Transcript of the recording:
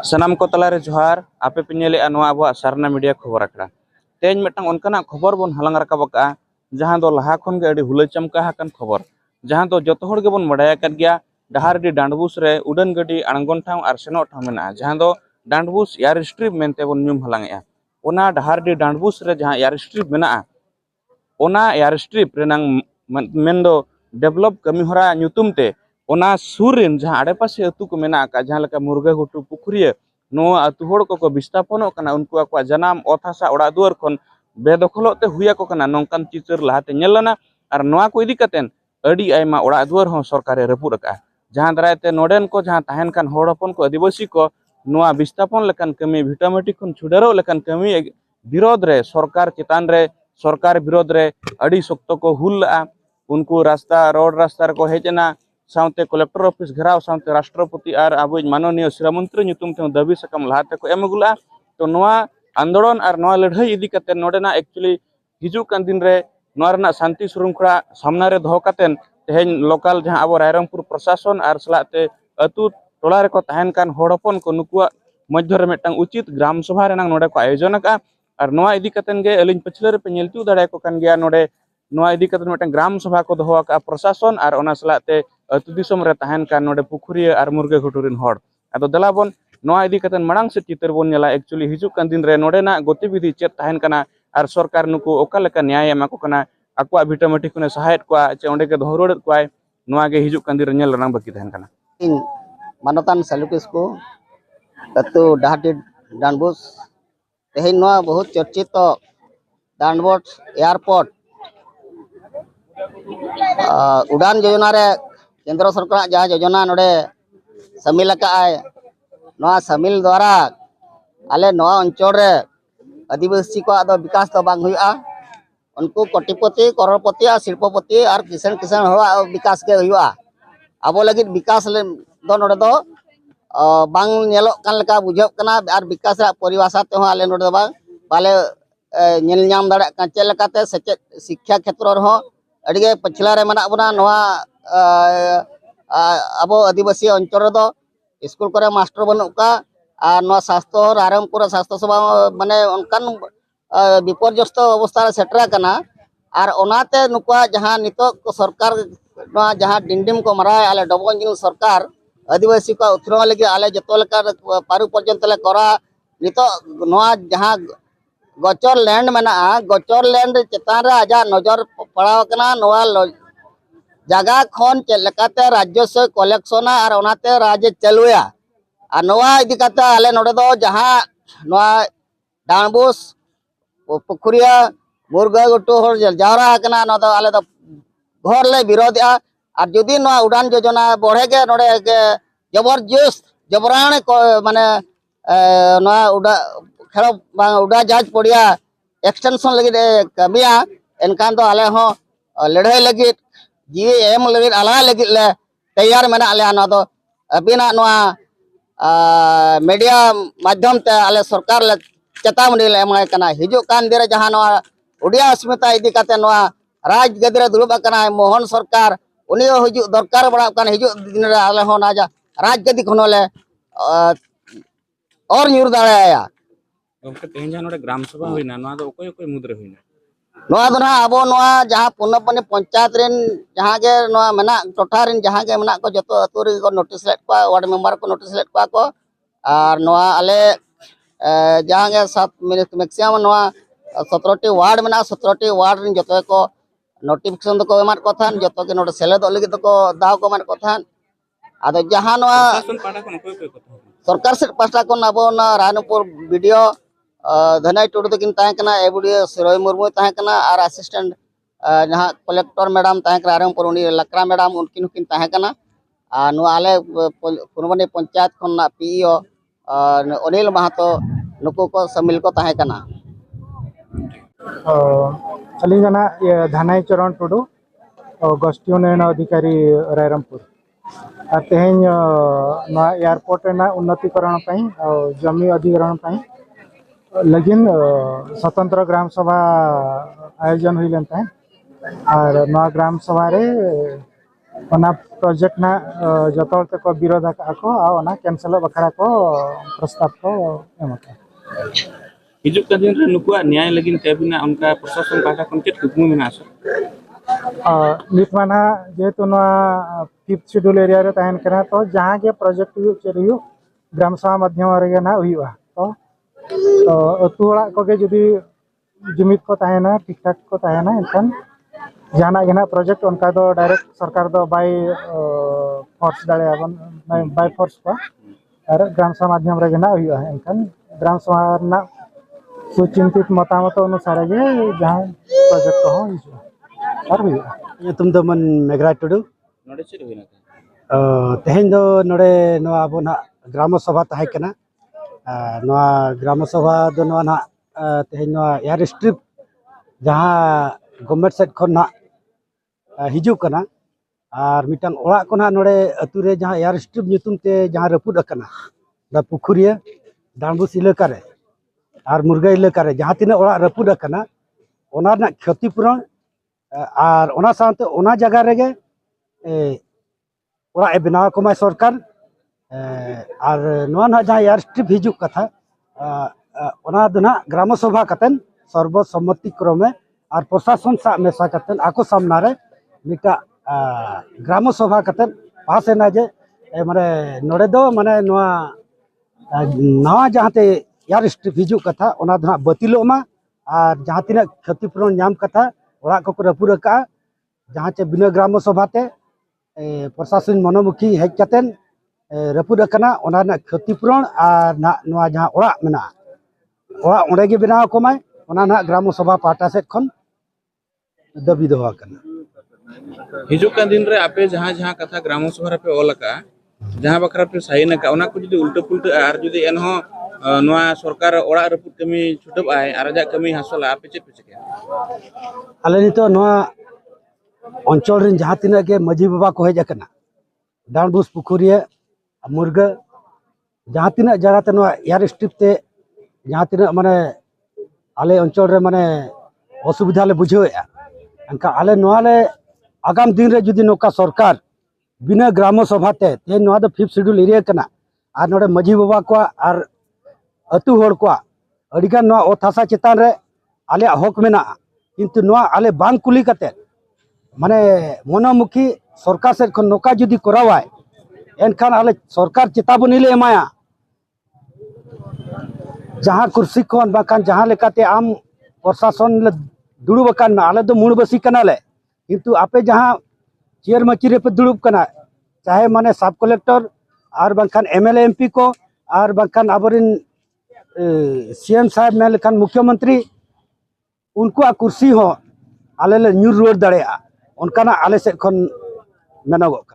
सनाम को तलारे जोहार आपे पिनेले अनवा अब सारना मीडिया खबर आकड़ा तेज मिटन उनकाना खबर बन हलांग रकाबका जहां दो लहा खन के अडी हुलै चमका हाकन खबर जहां दो जतो हर गेबन बडाया कर गया डहार डी डांडबुस रे उडन गडी अणगन ठाव आर सेनो ठाव मेना जहां दो डांडबुस यार स्ट्रिप मेनते बन न्यूम हलांगया ओना डहार डी डांडबुस रे जहां यार स्ट्रिप मेना ओना यार स्ट्रिप रेनांग मेनदो डेवलप कमी हरा न्यूतुमते ओना सुरिन जहां आडेपासे अतु को मेना का जहां लका मुर्गा घुटू पुखरिया नो अतु होड़ को विस्थापन कना उनको आको जनाम अथासा ओड़ा दुआर खन बेदखलते हुया को कना नोंकान चिचर लहाते नेलना और नोआ को इदी कतेन अडी आयमा ओड़ा दुआर हो सरकारे रपुड़ का जहां दरायते नोडेन को जहां ताहेन कान होड़ हपन को आदिवासी को नोआ विस्थापन लेकान कमी भिटामिटी खन छुडेरो लेकान कमी विरोध रे सरकार चितान रे सरकार विरोध रे अडी सख्त को हुल्ला उनको रास्ता रोड रास्ता को हेजना साउते कलेक्टर ऑफिस घेराव साउते राष्ट्रपति और अब माननीय श्रीमंत्री नुतुम थे दाबी सकम लहाते को एमगुला तो नोआ आंदोलन और नोआ लड़ाई इदी कते नोडेना एक्चुअली हिजू कान दिन रे नोआ रना शांति श्रृंखला सामना रे दोहो कतेन तेहेन लोकल जहां अब रायरंगपुर प्रशासन और सलाते अतु टोला रे को ताहेन कान होड़पन को नुकुआ मध्य रे मेटंग उचित ग्राम सभा रेनांग नोडे को आयोजन का और नोआ इदी कतेन गे अलिन पछले रे पे नेलतु दाड़े को कान गया नोडे नोआ इदी कतेन मेटंग ग्राम सभा को दोहो का प्रशासन और ओना सलाते अतु दिसम रे ताहेन कान नोडे पुखरिया और मुर्गे घुटुरिन होड़ अदो दलाबन नोआ इदी कतेन मणांग से चितर बोन नेला एक्चुअली हिजू कान दिन रे नोडेना गतिविधि चेत ताहेन काना और सरकार नुको ओका लेका न्याय एमा को कना आकुआ भिटामिटी कोने सहायत को चे ओंडे के दोहरोड़ कोय नोआ गे हिजू कान दिन रे नेल रनांग बाकी ताहेन काना इन मानतान सैलुकिस को अतु डाहाटी डांडबुस तेहेन नोआ बहुत चर्चित डांडबुस एयरपोर्ट उड़ान योजना रे केंद्र सरकार जहाँ योजना नोडे शामिल आकाय नोआ शामिल द्वारा आले नोआ अंचल रे आदिवासी को आदो विकास तो बांग हुआ उनको कोटिपति करोड़पति और शिल्पपति और किसान किसान हो विकास के हुआ अब लगी विकास दो नोडे दो बांग नेलो कान लका बुझो कना और विकास रा परिभाषा ते हो आले नोडे बा बाले नेल नाम दाड़ा का चेल लकाते सचेत शिक्षा क्षेत्र हो अडिगे पछला रे मना बना नोआ अब आदिवासी अंचल दो स्कूल करे मास्टर बनुका और नोआ स्वास्थ्य रायरंगपुर स्वास्थ्य सभा माने उनकान विपर्यस्त अवस्था सेटरा कना और ओनाते नुका जहां नितो सरकार नोआ जहां डिंडिम को मराय आले डबल इंजिन सरकार आदिवासी को उथरो लगे आले जतो लेका पारु पर्यंत ले करा नितो नोआ जहां गचर लैंड मेना गचर लैंड चितान रे आजा नजर पड़ाव कना नोआ जगह खन चलकाते राजस्व कलेक्शन और ओनाते राज्य चलुया और नोआ इदी काते आले नोडे दो जहां नोआ डांडबुस पुखरिया मुर्गा गुटू हर जावरा कना नो दो आले दो घर ले विरोध और जुदी नोआ उड़ान योजना बढ़े के नोडे के जबरदस्त जबरान को माने नोआ उड़ा खेल उड़ा जहाज पड़िया एक्सटेंशन लगे कमिया एनकान दो आले हो लड़ाई लगे जी एम लगे आला लगे ले तैयार मेना आले ना दो अबिना नोआ मीडिया माध्यम ते आले सरकार ले चेतावनी ले एमाय कना हिजु कान दिरे जहां नोआ उड़िया अस्मिता इदी काते नोआ राज गदरे दुरुब कना मोहन सरकार उनी हिजु दरकार बड़ा कन हिजु दिन रे आले हो ना जा राज गदी खनोले और न्यूर दाड़ाया ओके तेन जहां नोडे ग्राम सभा होइना नोआ दो ओकोय ओकोय मुद्रे होइना नोआ दो ना अब नोआ जहां पुनपने पंचायत रेन जहां के नोआ मेना टोठा रेन जहां के मेना को जतो अतु रे को नोटिस लेट को वार्ड मेंबर को नोटिस लेट को और नोआ आले जहां के साथ मैक्सिमम नोआ 17टी वार्ड मेना 17टी वार्ड रेन जतो को नोटिफिकेशन को एमार को थान जतो के नोडे सेले दो लगी को दाव को एमार को थान आदो जहां नोआ सरकार से पास्टा को अब रायरंगपुर वीडियो धनाई टुडू तकिन ताहेकना एबुडियो सिरोय मुर्मू ताहेकना और असिस्टेंट जहां कलेक्टर मैडम ताहेक रायरंगपुर उनी लकरा मैडम उनकिन हुकिन ताहेकना आ नो आले पुनबनी पंचायत खन पीईओ अनिल महतो नुको को शामिल को ताहेकना अलीजना धनाई चरण टुडू गोष्ठी उन्नयन अधिकारी रायरंगपुर तेहेन एयरपोर्ट उन्नतीकरण जमी अधिग्रहण लगिन स्वतंत्र ग्राम सभा आयोजन हुई और ग्राम सभा रे ओना प्रोजेक्ट ना जतो हर तक विरोध को आ ओना कैंसिल बखरा को प्रस्ताव को एमका हिजुक का दिन रे नुकुआ न्याय लगिन कैबिना उनका प्रशासन पाटा खन चेत कुकमु मेना सर नित माना जेहेतु फिफ्थ शेड्यूल एरिया रे तहन करा तो जहाँ के प्रोजेक्ट चलू ग्राम सभा माध्यम रे ना हुआ तो अतु ओड़ा को के जदी जुमित को तहना ठीक ठाक को तहना एनखान जहाना गेना प्रोजेक्ट उनका दो डायरेक्ट सरकार दो बाय फोर्स दाड़े आबन बाय फोर्स को और ग्राम सभा माध्यम रे गेना हुआ एनखान ग्राम सभा ना सुचिंतित मतामत अनुसार गे जहाँ प्रोजेक्ट को हो और हुआ तुम दो मन मेघरा टुडू नोडे चेत होइना तेहेन दो नोडे नो आबो ना ग्राम सभा ताहे कना नोआ ग्राम सभा दो नोआ ना तेहेन नोआ एयर स्ट्रिप जहाँ गवर्नमेंट सेट खन ना हिजू कना और मिटांग ओड़ा को ना नोडे अतु रे जहाँ एयर स्ट्रिप nyutum ते जहाँ रपुद अकना दा पुखुरिया डांबुस इलाका रे और मुर्गा इलाका रे जहाँ तिना ओड़ा रपुद अकना ओना ना क्षतिपूरण और ओना साथ ओना जगह रेगे ओड़ा ए बनाव को माय सरकार और नोआ ना जहाँ एयर स्ट्रिप हिजू कथा ओना दो ना ग्राम सभा कतन सर्वसम्मति क्रमे और प्रशासन सा मेसा कतन आको सामना रे मिटा ग्राम सभा कतन पास है ना जे माने नोडे दो माने नोआ नवा जहाँ ते एयर स्ट्रिप हिजू कथा ओना दो ना बतिलो मा और जहाँ तिना क्षतिपूरण नाम कथा ओड़ा को रपुर का जहाँ चे बिना ग्राम सभा ते प्रशासन मनोमुखी हेज कतन रपुद कना ओना ना क्षतिपूरण और ना नोआ जहाँ ओड़ा मेना ओड़ा ओंडे गे बनाव को माय ओना ना ग्राम सभा पाटा सेट खन दबी दोहा कना हिजुक का दिन रे आपे जहाँ जहाँ कथा ग्राम सभा रे पे ओलका जहाँ बखरा पे साइन का ओना को जदी उल्टा पुल्टा आर जदी एनहो नोआ सरकार ओड़ा रपुद कमी छुटब आय आर जा कमी हासला आपे चेत पे चके आले नितो नोआ अंचल रिन जहाँ तिना के मजी बाबा को हेज कना डांबुस पुखुरिया मुर्गा जहाँ तिना जगह ते नोआ एयर स्ट्रिप ते जहाँ तिना माने आले अंचल रे माने असुविधा ले बुझेया अंका आले नोआ ले आगाम दिन रे जुदी नोका सरकार बिना ग्राम सभा ते ते नोआ दो फिफ्थ शेड्यूल एरिया कना और नोडे मजी बाबा को और अतु होड़ को अडिगान नोआ ओथासा चितान रे आले हक मेना किंतु नोआ आले बांग कुली कते माने मनोमुखी सरकार से खन नोका जुदी करावाय एनखान आले सरकार चेतावनी ले एमाया जहाँ कुर्सी खन बाकान जहाँ लेकाते आम प्रशासन ले दुड़ुब अकान आले दो मुड़बसी कनाले किंतु आपे जहाँ चेयर मचीरे पे दुड़ुब कना चाहे माने सब कलेक्टर और बाकान एमएलए एमपी को और बाकान आबरिन सीएम साहब में लेखान मुख्यमंत्री उनको कुर्सी हो आले ले न्यूर रोड दड़ेया उनका ना आले से खन मेनगो।